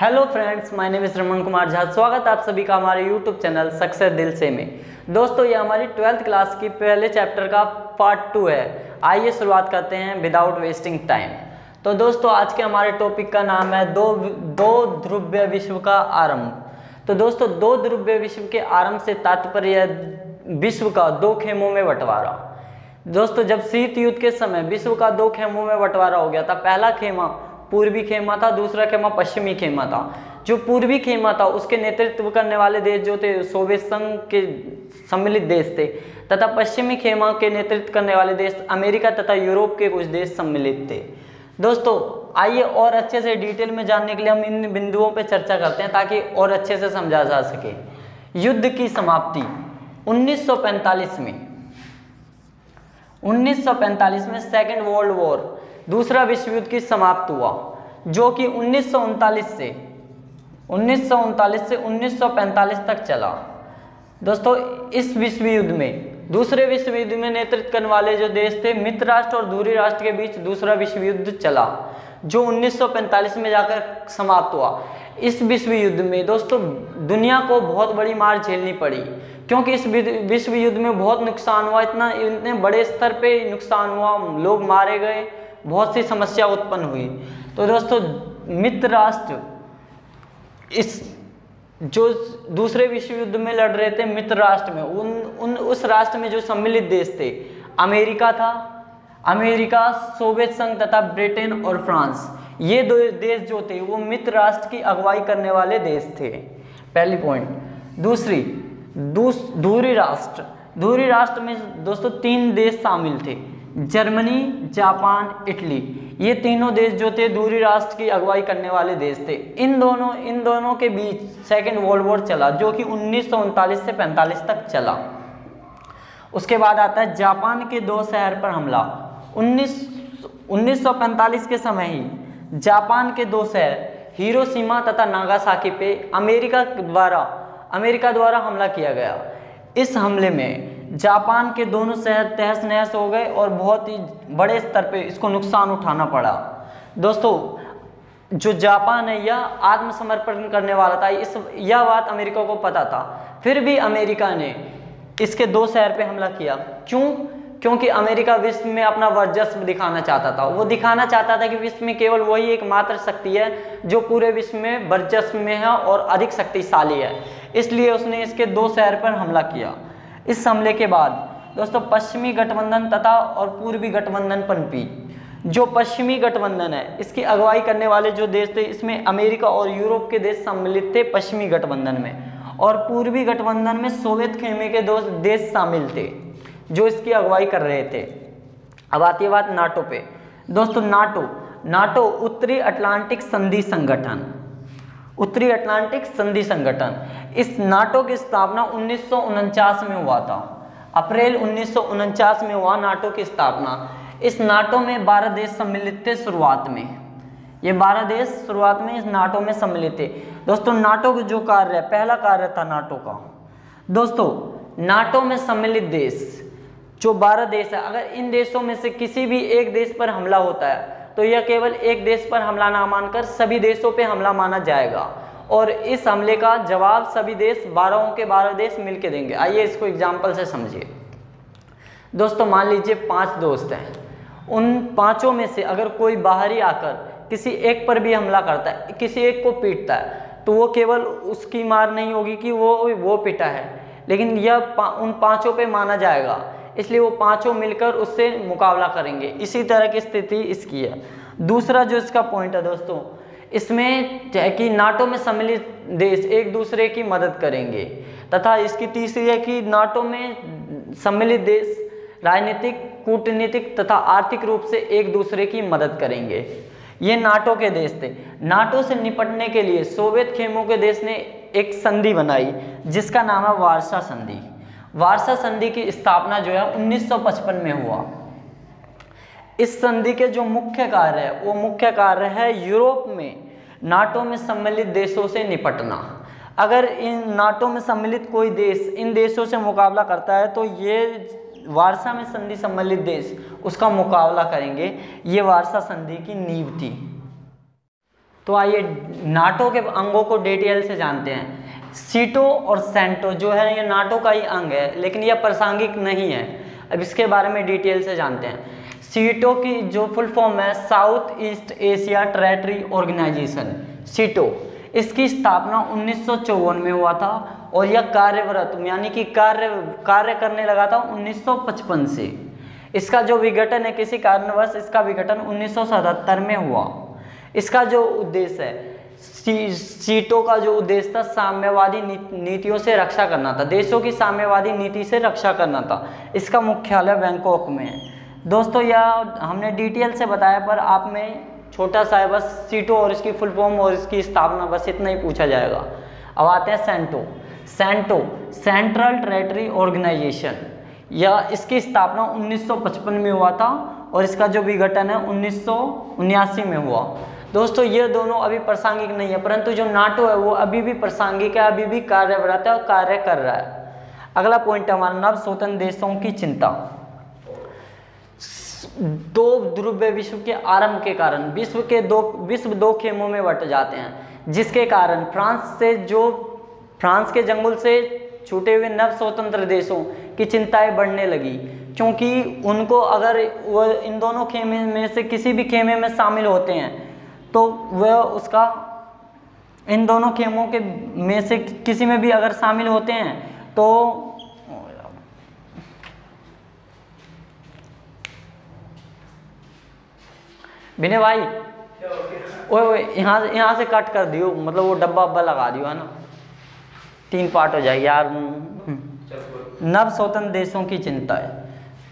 Hello friends, my name is Raman Kumar Jha. स्वागत है आप सभी का हमारे यूट्यूब चैनल सक्सेस दिल से में। दोस्तों, ये हमारी 12th क्लास की पहले चैप्टर का पार्ट 2 है। आइए शुरुआत करते हैं विदाउट वेस्टिंग टाइम। तो दोस्तों, आज के हमारे टॉपिक का नाम है दो ध्रुवीय विश्व का आरंभ। तो दोस्तों, दो ध्रुवीय विश्व के आरंभ से तात्पर्य विश्व का दो खेमों में बंटवारा। दोस्तों, जब शीत युद्ध के समय विश्व का दो खेमों में बंटवारा हो गया था। पहला खेमा पूर्वी खेमा था, दूसरा खेमा पश्चिमी खेमा था। जो पूर्वी खेमा था उसके नेतृत्व करने वाले देश जो थे सोवियत संघ के सम्मिलित देश थे, तथा पश्चिमी खेमा के नेतृत्व करने वाले देश अमेरिका तथा यूरोप के कुछ देश सम्मिलित थे। दोस्तों, आइए और अच्छे से डिटेल में जानने के लिए हम इन बिंदुओं पर चर्चा करते हैं ताकि और अच्छे से समझा जा सके। युद्ध की समाप्ति 1945 में 1945 में सेकेंड वर्ल्ड वॉर, दूसरा विश्व युद्ध की समाप्त हुआ, जो कि 1939 से 1945 तक चला। दोस्तों, इस विश्व युद्ध में दूसरे विश्व युद्ध में नेतृत्व करने वाले जो देश थे, मित्र राष्ट्र और धुरी राष्ट्र के बीच दूसरा विश्व युद्ध चला, जो 1945 में जाकर समाप्त हुआ। इस विश्व युद्ध में दोस्तों दुनिया को बहुत बड़ी मार झेलनी पड़ी, क्योंकि इस विश्व युद्ध में बहुत नुकसान हुआ। इतने बड़े स्तर पे नुकसान हुआ, लोग मारे गए, बहुत सी समस्या उत्पन्न हुई। तो दोस्तों, मित्र राष्ट्र इस जो दूसरे विश्व युद्ध में लड़ रहे थे, मित्र राष्ट्र में उस राष्ट्र में जो सम्मिलित देश थे, अमेरिका था, अमेरिका, सोवियत संघ तथा ब्रिटेन और फ्रांस। ये दो देश जो थे वो मित्र राष्ट्र की अगुवाई करने वाले देश थे, पहली पॉइंट। दूसरी, धुरी राष्ट्र। धुरी राष्ट्र में दोस्तों तीन देश शामिल थे, जर्मनी, जापान, इटली। ये तीनों देश जो थे धुरी राष्ट्र की अगुवाई करने वाले देश थे। इन दोनों के बीच सेकेंड वर्ल्ड वॉर चला, जो कि 1939 से 45 तक चला। उसके बाद आता है जापान के दो शहर पर हमला। 1945 के समय ही जापान के दो शहर हिरोशिमा तथा नागासाकी पे अमेरिका द्वारा हमला किया गया। इस हमले में जापान के दोनों शहर तहस नहस हो गए और बहुत ही बड़े स्तर पे इसको नुकसान उठाना पड़ा। दोस्तों, जो जापान है यह आत्मसमर्पण करने वाला था, यह बात अमेरिका को पता था। फिर भी अमेरिका ने इसके दो शहर पे हमला किया। क्यों? क्योंकि अमेरिका विश्व में अपना वर्चस्व दिखाना चाहता था। वो दिखाना चाहता था कि विश्व में केवल वही एकमात्र शक्ति है जो पूरे विश्व में वर्चस्व में है और अधिक शक्तिशाली है। इसलिए उसने इसके दो शहर पर हमला किया। इस हमले के बाद दोस्तों पश्चिमी गठबंधन तथा और पूर्वी गठबंधन पनपी। जो पश्चिमी गठबंधन है, इसकी अगुवाई करने वाले जो देश थे, इसमें अमेरिका और यूरोप के देश सम्मिलित थे पश्चिमी गठबंधन में, और पूर्वी गठबंधन में सोवियत खेमे के दो देश शामिल थे जो इसकी अगुवाई कर रहे थे। अब आती है बात नाटो पे। दोस्तों, नाटो उत्तरी अटलांटिक संधि संगठन, उत्तरी अटलांटिक संधि संगठन। इस नाटो की स्थापना 1949 में हुआ था। अप्रैल 1949 में हुआ नाटो की स्थापना। इस नाटो में 12 देश सम्मिलित थे शुरुआत में। ये 12 देश शुरुआत में इस नाटो में सम्मिलित थे। दोस्तों, नाटो का जो कार्य है, पहला कार्य था नाटो का, दोस्तों नाटो में सम्मिलित देश जो 12 देश है, अगर इन देशों में से किसी भी एक देश पर हमला होता है तो यह केवल एक देश पर हमला ना मानकर सभी देशों पे हमला माना जाएगा, और इस हमले का जवाब सभी देश 12 के 12 देश मिलकर देंगे। आइए इसको एग्जाम्पल से समझिए। दोस्तों, मान लीजिए 5 दोस्त हैं। उन पांचों में से अगर कोई बाहरी आकर किसी एक पर भी हमला करता है, किसी एक को पीटता है, तो वो केवल उसकी मार नहीं होगी कि वो पीटा है, लेकिन यह उन पांचों पे माना जाएगा। इसलिए वो पांचों मिलकर उससे मुकाबला करेंगे। इसी तरह की स्थिति इसकी है। दूसरा जो इसका पॉइंट है दोस्तों, इसमें है कि नाटो में सम्मिलित देश एक दूसरे की मदद करेंगे, तथा इसकी तीसरी है कि नाटो में सम्मिलित देश राजनीतिक, कूटनीतिक तथा आर्थिक रूप से एक दूसरे की मदद करेंगे। ये नाटो के देश थे। नाटो से निपटने के लिए सोवियत खेमों के देश ने एक संधि बनाई जिसका नाम है वार्सा संधि। वार्सा संधि की स्थापना जो है 1955 में हुआ। इस संधि के जो मुख्य कार्य है वो मुख्य कार्य है यूरोप में नाटो में सम्मिलित देशों से निपटना। अगर इन नाटो में सम्मिलित कोई देश इन देशों से मुकाबला करता है तो ये वार्सा में संधि सम्मिलित देश उसका मुकाबला करेंगे। ये वार्सा संधि की नींव थी। तो आइए नाटो के अंगों को डिटेल से जानते हैं। सीटो और सेंटो जो है ये नाटो का ही अंग है, लेकिन यह प्रासंगिक नहीं है। अब इसके बारे में डिटेल से जानते हैं। सीटो की जो फुल फॉर्म है South East Asia Territory Organisation, SEATO. इसकी स्थापना 1954 में हुआ था और यह कार्यरत यानी कि कार्य करने लगा था 1955 से। इसका जो विघटन है, किसी कारणवश इसका विघटन 1977 में हुआ। इसका जो उद्देश्य है, सीटो का जो उद्देश्य था साम्यवादी नीतियों से रक्षा करना था, देशों की साम्यवादी नीति से रक्षा करना था। इसका मुख्यालय बैंकॉक में है। दोस्तों यह हमने डिटेल से बताया, पर आप में छोटा सा है बस सीटो और इसकी फुल फॉर्म और इसकी स्थापना, बस इतना ही पूछा जाएगा। अब आते हैं CENTO. CENTO central territory organisation, या इसकी स्थापना 1955 में हुआ था और इसका जो विघटन है 1979 में हुआ। दोस्तों ये दोनों अभी प्रासंगिक नहीं है, परंतु जो नाटो है वो अभी भी प्रासंगिक है, अभी भी कार्यरत है और कार्य कर रहा है। अगला पॉइंट है हमारा नव स्वतंत्र देशों की चिंता। दो ध्रुवीय विश्व के आरंभ के कारण विश्व दो खेमों में बंट जाते हैं, जिसके कारण फ्रांस के जंगल से छूटे हुए नव स्वतंत्र देशों की चिंताएं बढ़ने लगी, क्योंकि उनको अगर वो इन दोनों खेमे में से किसी भी खेमे में शामिल होते हैं तो वह उसका इन दोनों खेमों के में से किसी में भी अगर शामिल होते हैं तो विनय भाई ओए यहाँ से कट कर दियो, मतलब वो डब्बा वब्बा लगा दियो, है ना, 3 पार्ट हो जाएगी यार। नव स्वतंत्र देशों की चिंता है।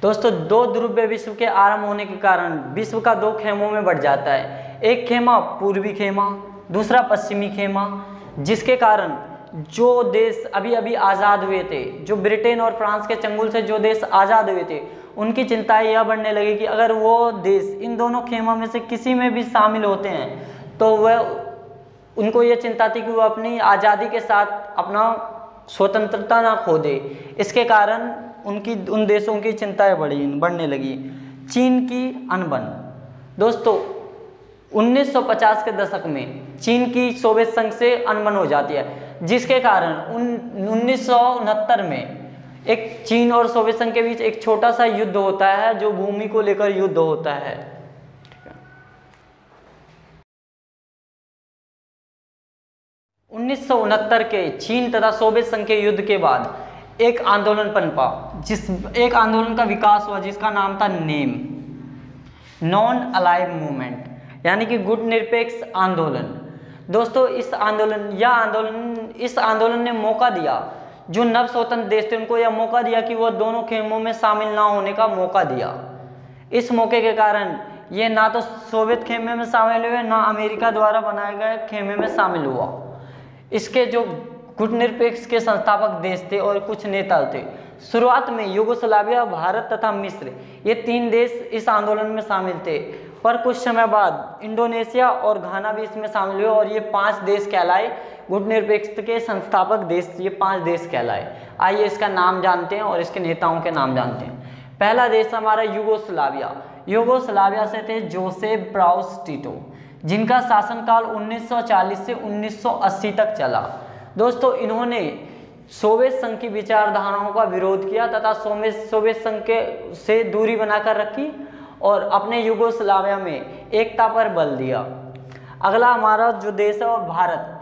दोस्तों दो ध्रुवीय विश्व के आरंभ होने के कारण विश्व का 2 खेमों में बढ़ जाता है। एक खेमा पूर्वी खेमा, दूसरा पश्चिमी खेमा, जिसके कारण जो देश अभी अभी आज़ाद हुए थे, जो ब्रिटेन और फ्रांस के चंगुल से जो देश आज़ाद हुए थे, उनकी चिंताएं यह बढ़ने लगी कि अगर वो देश इन दोनों खेमों में से किसी में भी शामिल होते हैं तो वह उनको ये चिंता थी कि वो अपनी आज़ादी के साथ अपना स्वतंत्रता ना खो दे। इसके कारण उन देशों की चिंताएं बढ़ने लगी। चीन की अनबन। दोस्तों 1950 के दशक में चीन की सोवियत संघ से अनबन हो जाती है, जिसके कारण 1969 में एक चीन और सोवियत संघ के बीच एक छोटा सा युद्ध होता है, जो भूमि को लेकर युद्ध होता है। 1969 के चीन तथा सोवियत संघ के युद्ध के बाद एक आंदोलन पनपा, एक आंदोलन का विकास हुआ जिसका नाम था नेम, नॉन अलाइव मूवमेंट, यानी कि गुट निरपेक्ष आंदोलन। दोस्तों इस आंदोलन ने मौका दिया, जो नव स्वतंत्र देश थे उनको यह मौका दिया कि वह दोनों खेमों में शामिल ना होने का मौका दिया। इस मौके के कारण ये ना तो सोवियत खेमे में शामिल हुए, ना अमेरिका द्वारा बनाए गए खेमे में शामिल हुआ। इसके जो गुटनिरपेक्ष के संस्थापक देश थे और कुछ नेता थे, शुरुआत में यूगोस्लाविया, भारत तथा मिस्र, ये 3 देश इस आंदोलन में शामिल थे, पर कुछ समय बाद इंडोनेशिया और घाना भी इसमें शामिल हुए और ये 5 देश कहलाए गुटनिरपेक्ष के संस्थापक देश, ये 5 देश कहलाए। आइए इसका नाम जानते हैं और इसके नेताओं के नाम जानते हैं। पहला देश हमारा यूगोस्लाविया। यूगोस्लाविया से थे जोसेफ ब्राउस टिटो, जिनका शासनकाल 1940 से 1980 तक चला। दोस्तों इन्होंने सोवियत संघ की विचारधाराओं का विरोध किया तथा सोवियत संघ से दूरी बनाकर रखी और अपने यूगोस्लाविया में एकता पर बल दिया। अगला हमारा जो देश है वो भारत।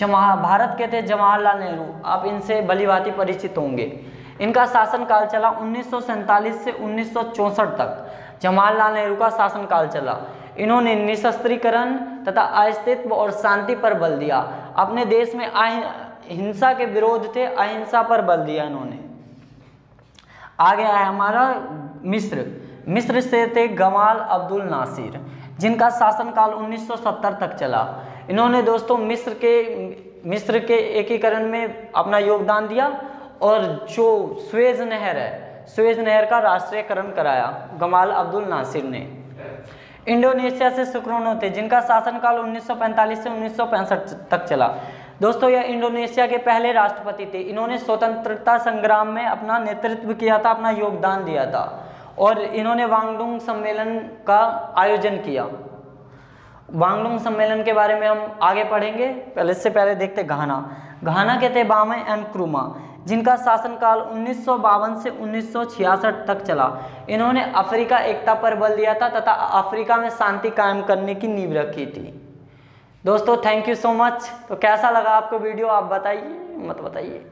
भारत के थे जवाहरलाल नेहरू, आप इनसे भलीभांति परिचित होंगे। इनका शासनकाल चला 1947 से 1964 तक। जवाहरलाल नेहरू का शासनकाल चला। इन्होंने निशस्त्रीकरण तथा अस्तित्व और शांति पर बल दिया। अपने देश में हिंसा के विरोध थे, अहिंसा पर बल दिया इन्होंने। आगे आया हमारा मिस्र। मिस्र से थे गमाल अब्दुल नासिर, जिनका शासनकाल 1970 तक चला। इन्होंने दोस्तों मिस्र के एकीकरण में अपना योगदान दिया और जो सुएज नहर है, सुएज नहर का राष्ट्रीयकरण कराया गमाल अब्दुल नासिर ने। इंडोनेशिया से सुकर्नो थे, जिनका शासनकाल 1945 से 1965 तक चला। दोस्तों यह इंडोनेशिया के पहले राष्ट्रपति थे। इन्होंने स्वतंत्रता संग्राम में अपना नेतृत्व किया था, अपना योगदान दिया था और इन्होंने वांगडुंग सम्मेलन का आयोजन किया। वांगलुंग सम्मेलन के बारे में हम आगे पढ़ेंगे। पहले इससे पहले देखते घाना। घाना के थे बामे एंड क्रूमा, जिनका शासनकाल 1952 से 1966 तक चला। इन्होंने अफ्रीका एकता पर बल दिया था तथा अफ्रीका में शांति कायम करने की नींव रखी थी। दोस्तों थैंक यू सो मच। तो कैसा लगा आपको वीडियो, आप बताइए, मत बताइए।